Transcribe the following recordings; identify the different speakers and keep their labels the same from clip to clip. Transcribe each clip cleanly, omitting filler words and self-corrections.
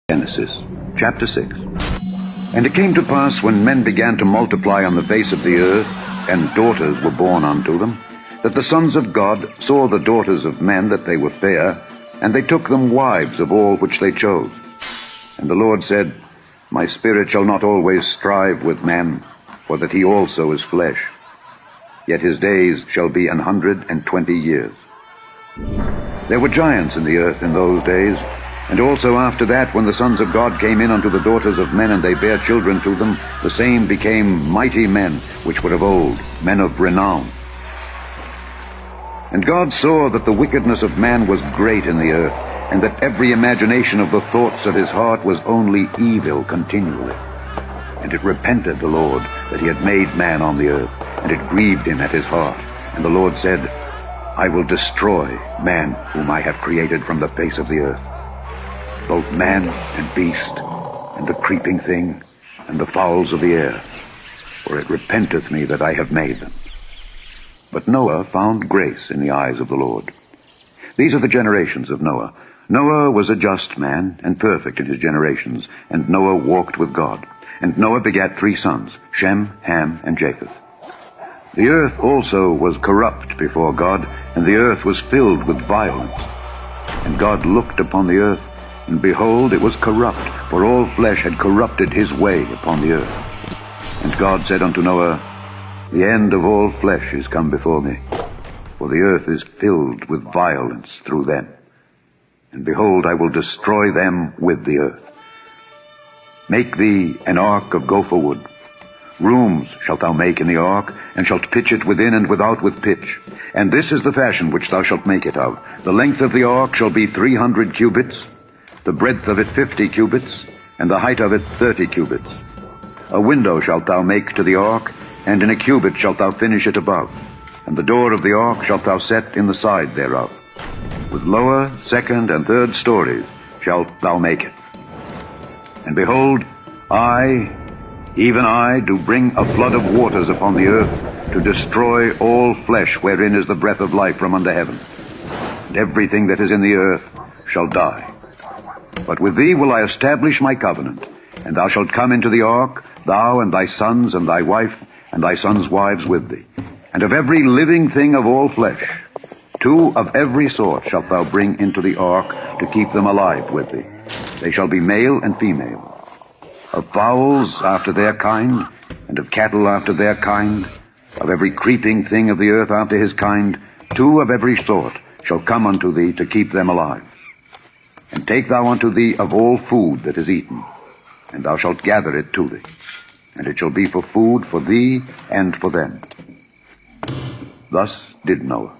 Speaker 1: Genesis, chapter 6. And it came to pass, when men began to multiply on the face of the earth, and daughters were born unto them, that the sons of God saw the daughters of men that they were fair, and they took them wives of all which they chose. And the Lord said, My spirit shall not always strive with man, for that he also is flesh. Yet his days shall be 120 years. There were giants in the earth in those days, and also after that, when the sons of God came in unto the daughters of men, and they bare children to them, the same became mighty men, which were of old, men of renown. And God saw that the wickedness of man was great in the earth, and that every imagination of the thoughts of his heart was only evil continually. And it repented the Lord that he had made man on the earth, and it grieved him at his heart. And the Lord said, I will destroy man whom I have created from the face of the earth, both man and beast, and the creeping thing, and the fowls of the air, for it repenteth me that I have made them. But Noah found grace in the eyes of the Lord. These are the generations of Noah. Noah was a just man, and perfect in his generations, and Noah walked with God. And Noah begat 3 sons, Shem, Ham, and Japheth. The earth also was corrupt before God, and the earth was filled with violence. And God looked upon the earth, and behold, it was corrupt, for all flesh had corrupted his way upon the earth. And God said unto Noah, The end of all flesh is come before me, for the earth is filled with violence through them. And behold, I will destroy them with the earth. Make thee an ark of gopher wood. Rooms shalt thou make in the ark, and shalt pitch it within and without with pitch. And this is the fashion which thou shalt make it of. The length of the ark shall be 300 cubits, the breadth of it 50 cubits, and the height of it 30 cubits. A window shalt thou make to the ark, and in a cubit shalt thou finish it above. And the door of the ark shalt thou set in the side thereof. With lower, second, and third stories shalt thou make it. And behold, I, even I, do bring a flood of waters upon the earth, to destroy all flesh wherein is the breath of life from under heaven. And everything that is in the earth shall die. But with thee will I establish my covenant, and thou shalt come into the ark, thou and thy sons and thy wife, and thy sons' wives with thee. And of every living thing of all flesh, 2 of every sort shalt thou bring into the ark, to keep them alive with thee. They shall be male and female. Of fowls after their kind, and of cattle after their kind, of every creeping thing of the earth after his kind, 2 of every sort shall come unto thee, to keep them alive. And take thou unto thee of all food that is eaten, and thou shalt gather it to thee, and it shall be for food for thee and for them. Thus did Noah.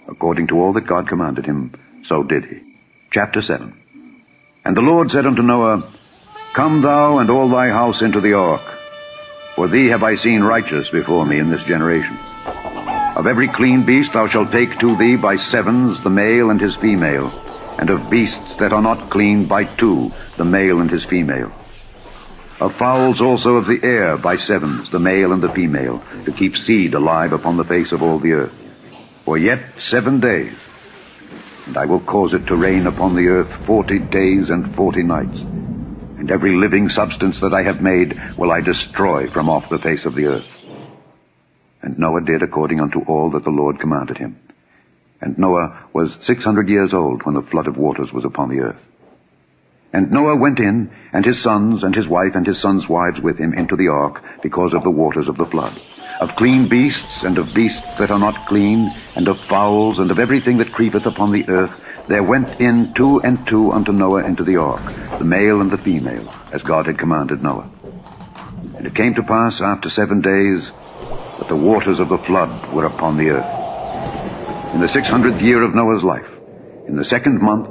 Speaker 1: According to all that God commanded him, so did he. Chapter 7. And the Lord said unto Noah, Come thou and all thy house into the ark, for thee have I seen righteous before me in this generation. Of every clean beast thou shalt take to thee by 7s the male and his female, and of beasts that are not clean by 2 the male and his female. Of fowls also of the air by 7s the male and the female, to keep seed alive upon the face of all the earth. For yet 7 days, and I will cause it to rain upon the earth 40 days and 40 nights. And every living substance that I have made will I destroy from off the face of the earth. And Noah did according unto all that the Lord commanded him. And Noah was 600 years old when the flood of waters was upon the earth. And Noah went in, and his sons, and his wife, and his sons' wives with him into the ark, because of the waters of the flood. Of clean beasts, and of beasts that are not clean, and of fowls, and of everything that creepeth upon the earth, there went in 2 and 2 unto Noah into the ark, the male and the female, as God had commanded Noah. And it came to pass after 7 days, that the waters of the flood were upon the earth. In the 600th year of Noah's life, in the 2nd month,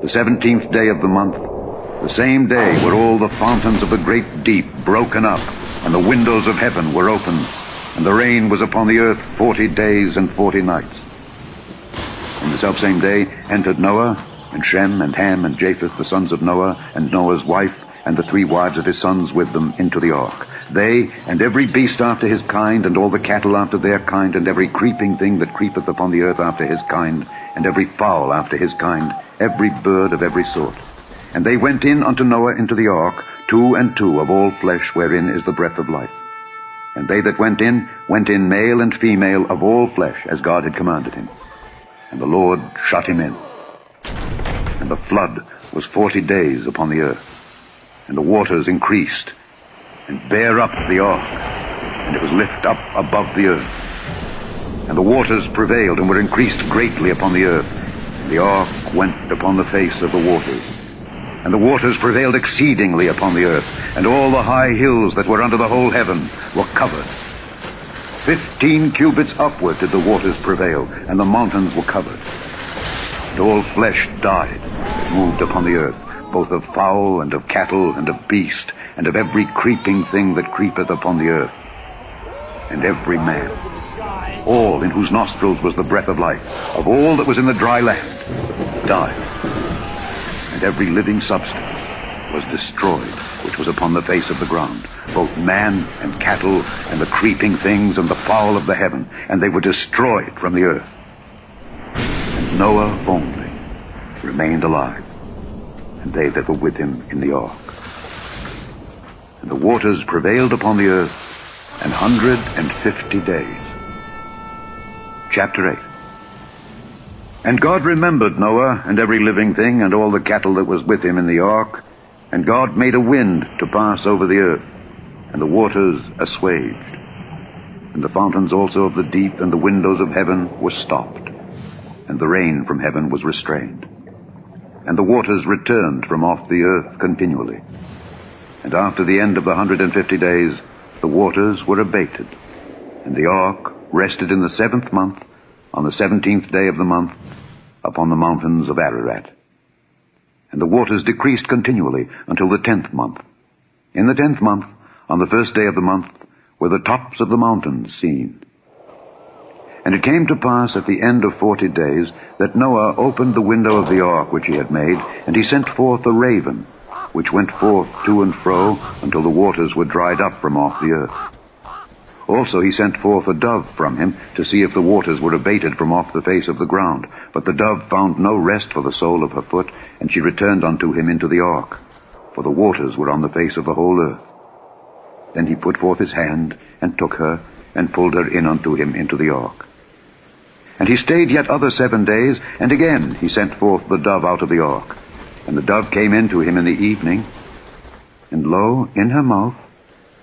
Speaker 1: the 17th day of the month, the same day were all the fountains of the great deep broken up, and the windows of heaven were opened, and the rain was upon the earth 40 days and 40 nights. In the selfsame day entered Noah, and Shem, and Ham, and Japheth, the sons of Noah, and Noah's wife, and the 3 wives of his sons with them into the ark. They, and every beast after his kind, and all the cattle after their kind, and every creeping thing that creepeth upon the earth after his kind, and every fowl after his kind, every bird of every sort. And they went in unto Noah into the ark, 2 and 2 of all flesh wherein is the breath of life. And they that went in male and female of all flesh, as God had commanded him. And the Lord shut him in. And the flood was 40 days upon the earth. And the waters increased, and bare up the ark, and it was lift up above the earth. And the waters prevailed, and were increased greatly upon the earth. And the ark went upon the face of the waters. And the waters prevailed exceedingly upon the earth, and all the high hills that were under the whole heaven were covered. 15 cubits upward did the waters prevail, and the mountains were covered. And all flesh died that moved upon the earth, both of fowl and of cattle and of beast, and of every creeping thing that creepeth upon the earth. And every man, all in whose nostrils was the breath of life, of all that was in the dry land, died. And every living substance was destroyed, which was upon the face of the ground, both man and cattle, and the creeping things, and the fowl of the heaven, and they were destroyed from the earth. And Noah only remained alive, and they that were with him in the ark. And the waters prevailed upon the earth 150 days. Chapter 8. And God remembered Noah and every living thing and all the cattle that was with him in the ark. And God made a wind to pass over the earth, and the waters assuaged. And the fountains also of the deep and the windows of heaven were stopped, and the rain from heaven was restrained. And the waters returned from off the earth continually. And after the end of the 150 days, the waters were abated. And the ark rested in the 7th month, on the 17th day of the month, upon the mountains of Ararat. And the waters decreased continually until the 10th month. In the 10th month, on the 1st day of the month, were the tops of the mountains seen. And it came to pass at the end of 40 days that Noah opened the window of the ark which he had made, and he sent forth a raven, which went forth to and fro until the waters were dried up from off the earth. Also he sent forth a dove from him to see if the waters were abated from off the face of the ground. But the dove found no rest for the sole of her foot, and she returned unto him into the ark, for the waters were on the face of the whole earth. Then he put forth his hand, and took her, and pulled her in unto him into the ark. And he stayed yet other 7 days, and again he sent forth the dove out of the ark. And the dove came in to him in the evening, and lo, in her mouth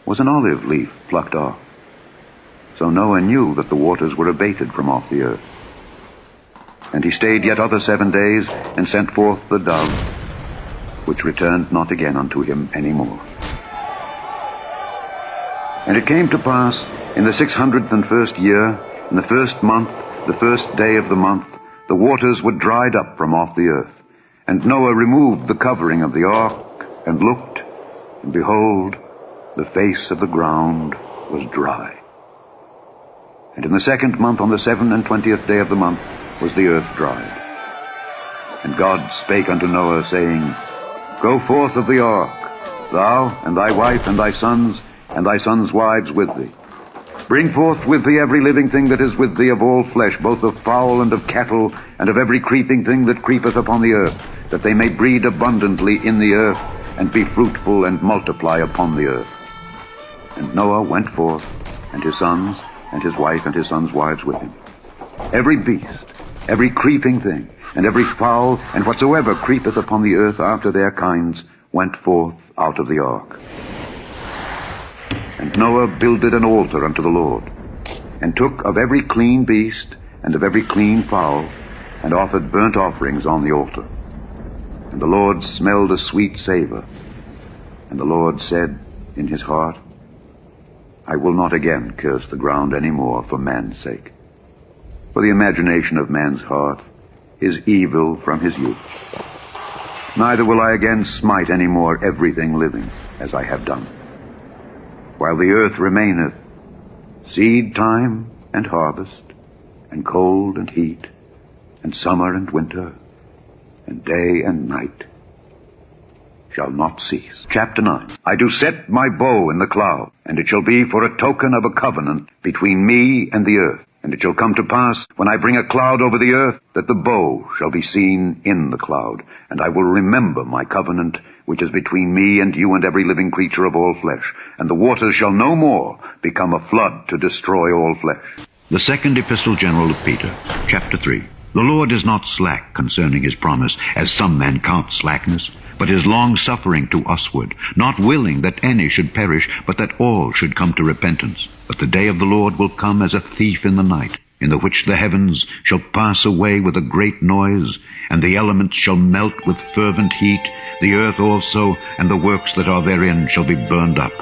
Speaker 1: was an olive leaf plucked off. So Noah knew that the waters were abated from off the earth. And he stayed yet other 7 days, and sent forth the dove, which returned not again unto him any more. And it came to pass in the 601st year, in the 1st month, the 1st day of the month, the waters were dried up from off the earth. And Noah removed the covering of the ark, and looked, and behold, the face of the ground was dry. And in the 2nd month, on the 27th day of the month, was the earth dried. And God spake unto Noah, saying, Go forth of the ark, thou, and thy wife, and thy sons wives with thee. Bring forth with thee every living thing that is with thee of all flesh, both of fowl and of cattle, and of every creeping thing that creepeth upon the earth, that they may breed abundantly in the earth, and be fruitful and multiply upon the earth. And Noah went forth, and his sons, and his wife, and his sons' wives with him. Every beast, every creeping thing, and every fowl, and whatsoever creepeth upon the earth after their kinds, went forth out of the ark. And Noah builded an altar unto the Lord, and took of every clean beast, and of every clean fowl, and offered burnt offerings on the altar. And the Lord smelled a sweet savor. And the Lord said in his heart, I will not again curse the ground any more for man's sake. For the imagination of man's heart is evil from his youth. Neither will I again smite any more everything living, as I have done. While the earth remaineth, seed time and harvest, and cold and heat, and summer and winter, and day and night shall not cease. Chapter 9. I do set my bow in the cloud, and it shall be for a token of a covenant between me and the earth. And it shall come to pass, when I bring a cloud over the earth, that the bow shall be seen in the cloud. And I will remember my covenant, which is between me and you and every living creature of all flesh. And the waters shall no more become a flood to destroy all flesh.
Speaker 2: The second epistle general of Peter, chapter 3. The Lord is not slack concerning his promise, as some men count slackness, but is long-suffering to usward, not willing that any should perish, but that all should come to repentance. But the day of the Lord will come as a thief in the night, in the which the heavens shall pass away with a great noise, and the elements shall melt with fervent heat, the earth also, and the works that are therein shall be burned up.